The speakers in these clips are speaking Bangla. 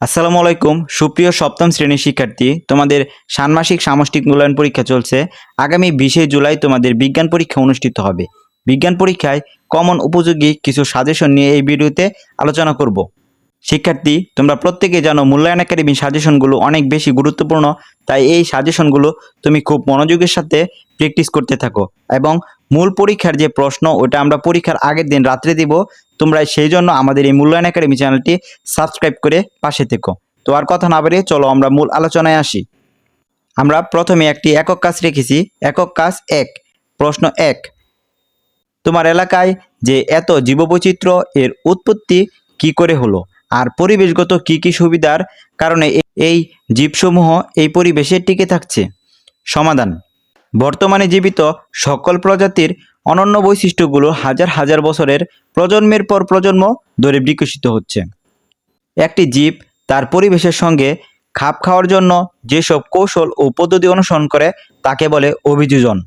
আসসালামু আলাইকুম সুপ্রিয় সপ্তম শ্রেণীর শিক্ষার্থী, তোমাদের ষান্মাসিক সামষ্টিক মূল্যায়ন পরীক্ষা চলছে। আগামী 20শে জুলাই তোমাদের বিজ্ঞান পরীক্ষা অনুষ্ঠিত হবে। বিজ্ঞান পরীক্ষায় কমন উপযোগী কিছু সাজেশন নিয়ে এই ভিডিওতে আলোচনা করব। শিক্ষার্থী, তোমরা প্রত্যেকে জানো মূল্যায়ন একাডেমির সাজেশনগুলো অনেক বেশি গুরুত্বপূর্ণ। তাই এই সাজেশনগুলো তুমি খুব মনোযোগের সাথে প্র্যাকটিস করতে থাকো এবং মূল পরীক্ষার যে প্রশ্ন ওটা আমরা পরীক্ষার আগের দিন রাত্রে দিব। তোমরা সেই জন্য আমাদের এই মূল্যায়ন একাডেমি চ্যানেলটি সাবস্ক্রাইব করে পাশে থেকো। তো আর কথা না বাড়িয়ে চলো আমরা মূল আলোচনায় আসি। আমরা প্রথমে একটি একক কাজ রেখেছি। একক কাজ 1, প্রশ্ন 1, তোমার এলাকায় যে এত জীববৈচিত্র্য এর উৎপত্তি কি করে হলো, আর পরিবেশগত কি কি সুবিধার কারণে এই জীবসমূহ এই পরিবেশে টিকে থাকছে। সমাধান: বর্তমানে জীবিত সকল প্রজাতির অনন্য বৈশিষ্ট্যগুলো হাজার হাজার বছরের প্রজন্মের পর প্রজন্ম ধরে বিকশিত হচ্ছে। একটি জীব তার পরিবেশের সঙ্গে খাপ খাওয়ার জন্য যেসব কৌশল ও পদ্ধতি অনুসরণ করে তাকে বলে অভিযোজন।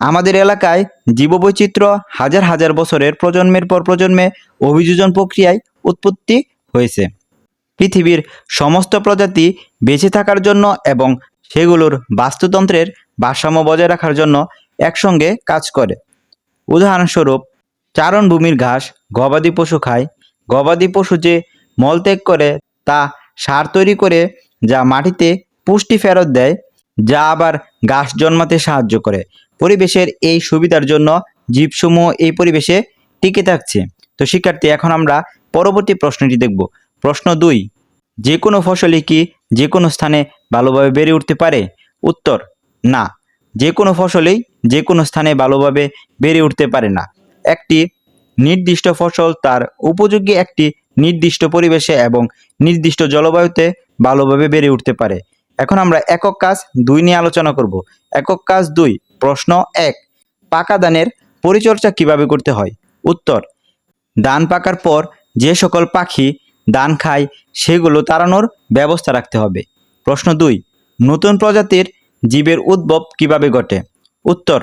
আমাদের এলাকায় জীববৈচিত্র্য হাজার হাজার বছরের প্রজন্মের পর প্রজন্মে অভিযোজন প্রক্রিয়ায় উৎপত্তি হয়েছে। পৃথিবীর সমস্ত প্রজাতি বেঁচে থাকার জন্য এবং সেগুলোর বাস্তুতন্ত্রের ভারসাম্য বজায় রাখার জন্য একসঙ্গে কাজ করে। উদাহরণস্বরূপ, চারণভূমির ঘাস গবাদি পশু খায়। গবাদি পশু যে মলত্যাগ করে তা সার তৈরি করে, যা মাটিতে পুষ্টি ফেরত দেয়, যা আবার ঘাস জন্মাতে সাহায্য করে। পরিবেশের এই সুবিধার জন্য জীবসমূহ এই পরিবেশে টিকে থাকছে। তো শিক্ষার্থী, এখন আমরা পরবর্তী প্রশ্নটি দেখব। প্রশ্ন 2, যে কোনো ফসলই কি যে কোনো স্থানে ভালোভাবে বেড়ে উঠতে পারে? উত্তর: না, যে কোনো ফসলই যে কোনো স্থানে ভালোভাবে বেড়ে উঠতে পারে না। একটি নির্দিষ্ট ফসল তার উপযোগী একটি নির্দিষ্ট পরিবেশে এবং নির্দিষ্ট জলবায়ুতে ভালোভাবে বেড়ে উঠতে পারে। এখন আমরা একক কাজ 2 নিয়ে আলোচনা করব। একক কাজ 2, প্রশ্ন 1, পাকা ধানের পরিচর্যা কিভাবে করতে হয়? উত্তর: ধান পাকার পর যে সকল পাখি ধান খায় সেগুলো তাড়ানোর ব্যবস্থা রাখতে হবে। প্রশ্ন 2, নতুন প্রজাতির জীবের উদ্ভব কিভাবে ঘটে? উত্তর: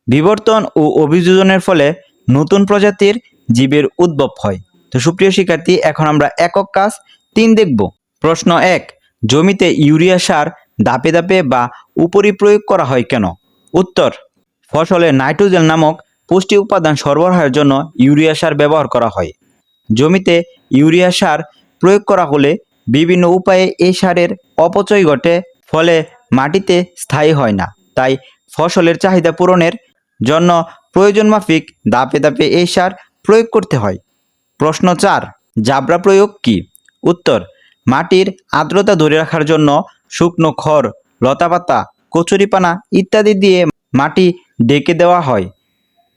বিবর্তন ও অভিযোজনের ফলে নতুন প্রজাতির জীবের উদ্ভব হয়। তো সুপ্রিয় শিক্ষার্থী, এখন আমরা একক কাজ 3 দেখব। প্রশ্ন 1, জমিতে ইউরিয়া সার ধাপে ধাপে বা উপরি প্রয়োগ করা হয় কেন? উত্তর: ফসলে নাইট্রোজেন নামক পুষ্টি উপাদান সরবরাহের জন্য ইউরিয়া সার ব্যবহার করা হয়। জমিতে ইউরিয়া সার প্রয়োগ করা হলে বিভিন্ন উপায়ে এই সারের অপচয় ঘটে, ফলে মাটিতে স্থায়ী হয় না। তাই ফসলের চাহিদা পূরণের জন্য প্রয়োজন মাফিক ধাপে ধাপে এই সার প্রয়োগ করতে হয়। প্রশ্ন 4, জাবরা প্রয়োগ কি? উত্তর: মাটির আর্দ্রতা ধরে রাখার জন্য শুকনো খড়, লতাপাতা, কচুরিপানা ইত্যাদি দিয়ে মাটি ঢেকে দেওয়া হয়,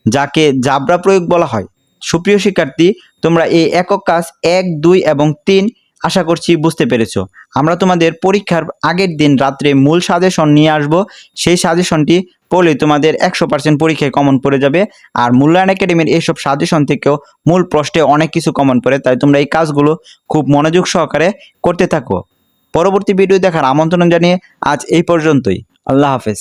যাকে জাবরা প্রয়োগ বলা হয়। সুপ্রিয় শিক্ষার্থী, তোমরা এই একক কাজ 1, 2 এবং 3 আশা করছি বুঝতে পেরেছো। আমরা তোমাদের পরীক্ষার আগের দিন রাত্রে মূল সাজেশন নিয়ে আসব। সেই সাজেশনটি পড়লে তোমাদের 100% পরীক্ষায় কমন পড়ে যাবে। আর মূল্যায়ন একাডেমির এইসব সাজেশন থেকেও মূল প্রশ্নে অনেক কিছু কমন পড়ে। তাই তোমরা এই কাজগুলো খুব মনোযোগ সহকারে করতে থাকো। পরবর্তী ভিডিও দেখার আমন্ত্রণ জানিয়ে আজ এই পর্যন্তই। আল্লাহ হাফেজ।